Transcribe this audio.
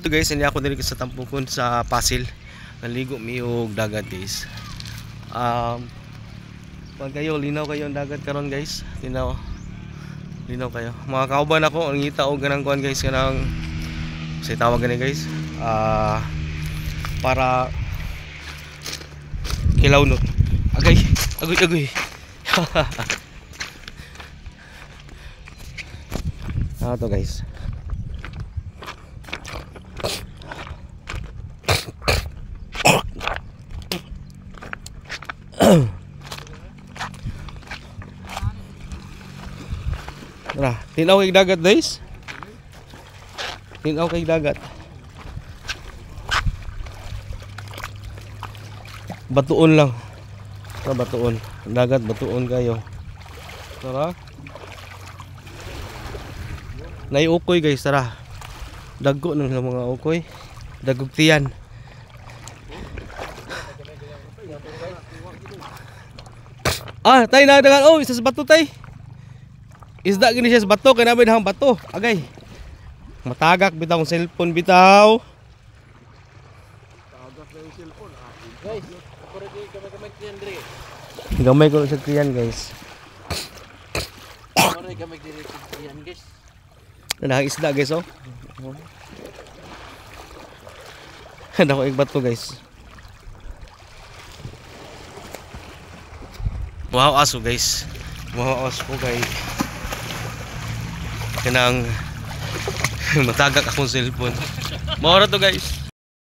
Ito guys, hindi ako diri sa Tampukon sa Pasil. Naligo mi og dagat guys. Pag kayo linaw kayo ang dagat karon guys. Linaw kayo. Mga kauban ako ang ngita og ganang kuan guys, kanang say tawag gani guys. Para kilawnot. Agay, agoy. To guys. Tara, tinaw kay dagat guys. Tinaw kay dagat. Batuon lang. Tara, batuon. Dagat batuon kayo. Tara. Naiukoy guys, tara. Dagko ng mga ukoy. Dagog tiyan. Tay nadagan. Oh, isa sa bato tay. Isda gini siya sa bato, kaya namin hang bato. Agay. Matagak bitaw ang cellphone bitaw. Matagak na yung cellphone. Guys, gamay kriyan diri. Gamay ko sa kriyan guys. Gamay diri sa kriyan guys. Isda guys oh. Handa ko igbat to guys. Wow aso guys. Wow aso ko guys. Kanang matagak akong cellphone. Maura to guys.